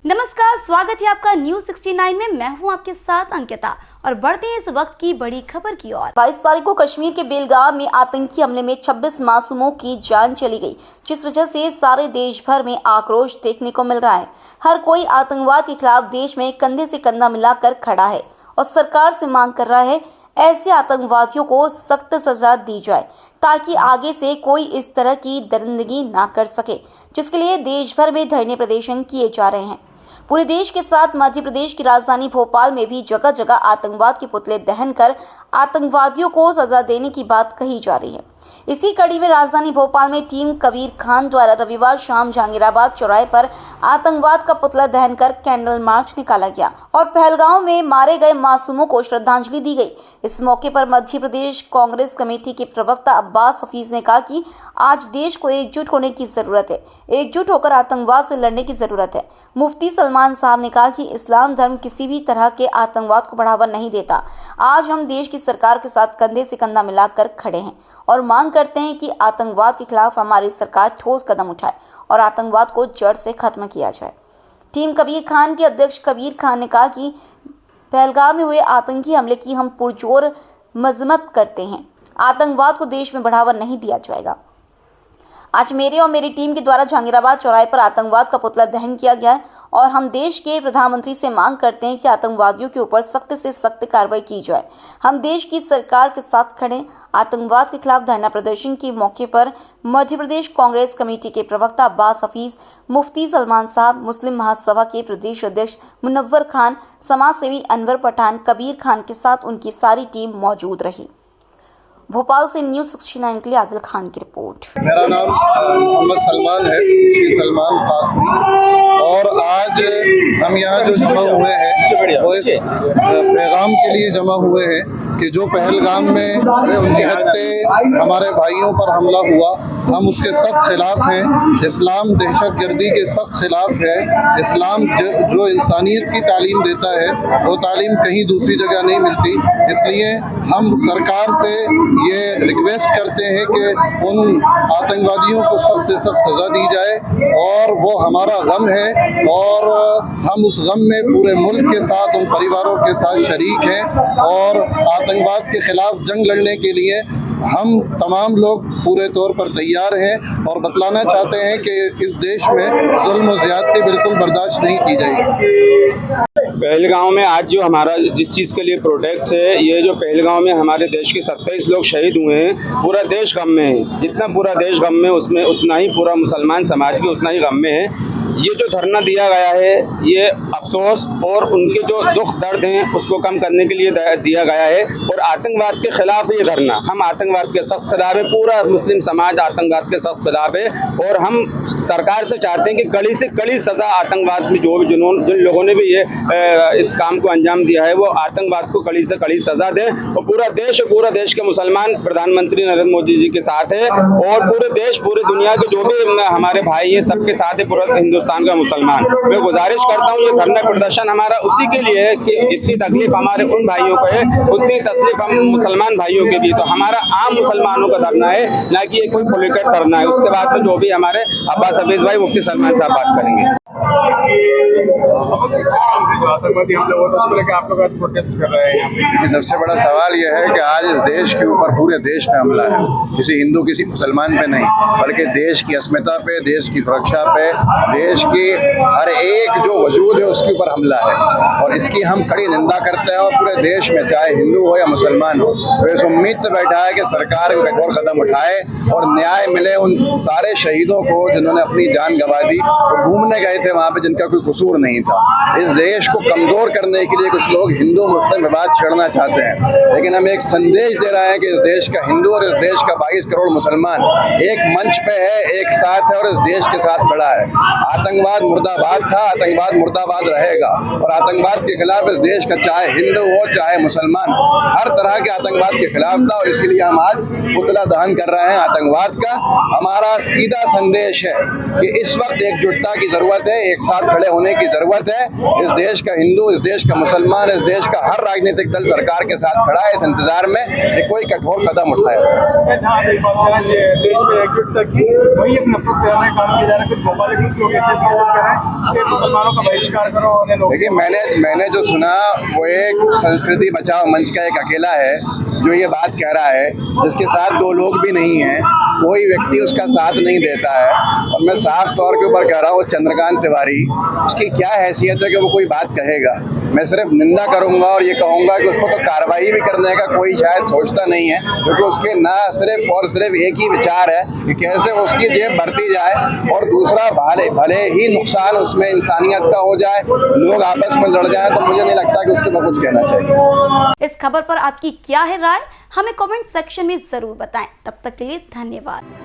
नमस्कार, स्वागत है आपका न्यूज 69 में। मैं हूं आपके साथ अंकिता और बढ़ते हैं इस वक्त की बड़ी खबर की ओर। 22 तारीख को कश्मीर के बेलगाम में आतंकी हमले में 26 मासूमों की जान चली गई, जिस वजह से सारे देश भर में आक्रोश देखने को मिल रहा है। हर कोई आतंकवाद के खिलाफ देश में कंधे से कंधा मिलाकर खड़ा है और सरकार से मांग कर रहा है ऐसे आतंकवादियों को सख्त सजा दी जाए ताकि आगे से कोई इस तरह की दरिंदगी ना कर सके, जिसके लिए देश भर में धरने प्रदर्शन किए जा रहे हैं। पूरे देश के साथ मध्य प्रदेश की राजधानी भोपाल में भी जगह जगह आतंकवाद के पुतले दहन कर आतंकवादियों को सजा देने की बात कही जा रही है। इसी कड़ी में राजधानी भोपाल में टीम कबीर खान द्वारा रविवार शाम जहांगीराबाद चौराहे पर आतंकवाद का पुतला दहन कर कैंडल मार्च निकाला गया और पहलगाम में मारे गए मासूमों को श्रद्धांजलि दी गई। इस मौके पर मध्य प्रदेश कांग्रेस कमेटी के प्रवक्ता अब्बास हफीज ने कहा कि आज देश को एकजुट होने की जरूरत है, एकजुट होकर आतंकवाद से लड़ने की जरूरत है। मुफ्ती सलमान साहब ने कहा कि इस्लाम धर्म किसी भी तरह के आतंकवाद को बढ़ावा नहीं देता। आज हम देश की सरकार के साथ कंधे से कंधा मिलाकर खड़े हैं और मांग करते हैं कि आतंकवाद के खिलाफ हमारी सरकार ठोस कदम उठाए और आतंकवाद को जड़ से खत्म किया जाए। टीम कबीर खान के अध्यक्ष कबीर खान ने कहा कि पहलगाम में हुए आतंकी हमले की हम पुरजोर मजम्मत करते हैं। आतंकवाद को देश में बढ़ावा नहीं दिया जाएगा। आज मेरे और मेरी टीम के द्वारा जहांगीराबाद चौराहे पर आतंकवाद का पुतला दहन किया गया है और हम देश के प्रधानमंत्री से मांग करते हैं कि आतंकवादियों के ऊपर सख्त से सख्त कार्रवाई की जाए। हम देश की सरकार के साथ खड़े। आतंकवाद के खिलाफ धरना प्रदर्शन के मौके पर मध्य प्रदेश कांग्रेस कमेटी के प्रवक्ता अब्बास हफीज, मुफ्ती सलमान साहब, मुस्लिम महासभा के प्रदेश अध्यक्ष मुनव्वर खान, समाज सेवी अनवर पठान, कबीर खान के साथ उनकी सारी टीम मौजूद रही। भोपाल से न्यूज 69 के लिए आदिल खान की रिपोर्ट। मेरा नाम मोहम्मद सलमान है, सलमान कासमी, और आज हम यहाँ जो जमा हुए हैं वो इस पैगाम के लिए जमा हुए हैं कि जो पहलगाम में निहत्ते हमारे भाइयों पर हमला हुआ, हम उसके सख्त खिलाफ हैं। इस्लाम दहशतगर्दी के सख्त खिलाफ है। इस्लाम जो इंसानियत की तालीम देता है वो तालीम कहीं दूसरी जगह नहीं मिलती। इसलिए हम सरकार से ये रिक्वेस्ट करते हैं कि उन आतंकवादियों को सख्त से सख्त सज़ा दी जाए और वो हमारा गम है और हम उस गम में पूरे मुल्क के साथ, उन परिवारों के साथ शरीक हैं और आतंकवाद के खिलाफ जंग लड़ने के लिए हम तमाम लोग पूरे तौर पर तैयार हैं और बतलाना चाहते हैं कि इस देश में जुल्म और ज़्यादती बिल्कुल बर्दाश्त नहीं की जाएगी। पहलगाम में आज जो हमारा जिस चीज़ के लिए प्रोटेक्ट है, ये जो पहलगाम में हमारे देश के 27 लोग शहीद हुए हैं, पूरा देश गम में है। जितना पूरा देश गम में, उसमें उतना ही पूरा मुसलमान समाज भी उतना ही गम में है। ये जो धरना दिया गया है, ये अफसोस और उनके जो दुख दर्द हैं उसको कम करने के लिए दिया गया है और आतंकवाद के खिलाफ ये धरना। हम आतंकवाद के सख्त खिलाफ है, पूरा मुस्लिम समाज आतंकवाद के सख्त खिलाफ है और हम सरकार से चाहते हैं कि कड़ी से कड़ी सज़ा आतंकवाद में जिन लोगों ने भी ये इस काम को अंजाम दिया है वो आतंकवाद को कड़ी से कड़ी सज़ा दें। और पूरा देश के मुसलमान प्रधानमंत्री नरेंद्र मोदी जी के साथ है और पूरे देश, पूरी दुनिया के जो भी हमारे भाई हैं सबके साथ है, पूरा हिंदुस्तान का मुसलमान। मैं गुजारिश करता हूँ, ये धरना प्रदर्शन हमारा उसी के लिए है कि जितनी तकलीफ हमारे उन भाइयों को है उतनी तकलीफ हम मुसलमान भाइयों के भी। तो हमारा आम मुसलमानों का धरना है, ना कि ये कोई पॉलिटिकल धरना है। उसके बाद में जो भी हमारे अब्बास हफीज भाई, मुफ्ती सलमान साहब बात करेंगे। आतंकवादी हमले हुए तो उसको आप लोग प्रोटेस्ट कर रहे हैं। सबसे बड़ा सवाल यह है कि आज इस देश के ऊपर पूरे देश में हमला है, किसी हिंदू किसी मुसलमान पे नहीं, बल्कि देश की अस्मिता पे, देश की सुरक्षा पे, देश की हर एक जो वजूद है उसके ऊपर हमला है और इसकी हम कड़ी निंदा करते हैं। और पूरे देश में चाहे हिंदू हो या मुसलमान हो, तो इस उम्मीद पर बैठा है कि सरकार कोई कठोर कदम उठाए और न्याय मिले उन सारे शहीदों को जिन्होंने अपनी जान गंवा दी, घूमने गए थे वहाँ पे जिनका कोई कसूर नहीं था। इस देश को कमजोर करने के लिए कुछ लोग हिंदू मुस्लिम विवाद छेड़ना चाहते हैं, लेकिन हम एक संदेश दे रहे हैं कि इस देश का हिंदू और इस देश का 22 करोड़ मुसलमान एक मंच पे है, एक साथ है और इस देश के साथ खड़ा है। आतंकवाद मुर्दाबाद था, आतंकवाद मुर्दाबाद रहेगा और आतंकवाद के खिलाफ इस देश का चाहे हिंदू हो चाहे मुसलमान हर तरह के आतंकवाद के खिलाफ था और इसके लिए हम आज पुतला दहन कर रहे हैं। आतंकवाद का। हमारा सीधा संदेश है कि इस वक्त एकजुटता की जरूरत है, एक साथ खड़े होने की जरूरत है। इस देश का हिंदू, इस देश का मुसलमान, इस देश का हर राजनीतिक दल सरकार के साथ खड़ा है, इस इंतजार में कि कोई कठोर कदम उठाए। देश में एकजुटता की वही एक नफरत फैलाने का काम किया जा रहा है। कुछ भोपाल के लोग ऐसे कर रहे हैं कि मुसलमानों का बहिष्कार करो। देखिए, मैंने जो सुना वो एक संस्कृति बचाओ मंच का एक अकेला है जो ये बात कह रहा है, जिसके साथ दो लोग भी नहीं हैं, कोई व्यक्ति उसका साथ नहीं देता है। और मैं साफ तौर के ऊपर कह रहा हूँ, चंद्रकांत तिवारी, उसकी क्या हैसियत है कि वो कोई बात कहेगा। मैं सिर्फ निंदा करूंगा और ये कहूंगा कि उसको तो कार्रवाई भी करने का कोई शायद सोचता नहीं है, क्योंकि उसके ना सिर्फ और सिर्फ एक ही विचार है कि कैसे उसकी जेब भरती जाए और दूसरा भले ही नुकसान उसमें इंसानियत का हो जाए, लोग आपस में लड़ जाए, तो मुझे नहीं लगता कि उसके ऊपर कुछ कहना चाहिए। इस खबर पर आपकी क्या है राय, हमें कमेंट सेक्शन में जरूर बताएं। तब तक के लिए धन्यवाद।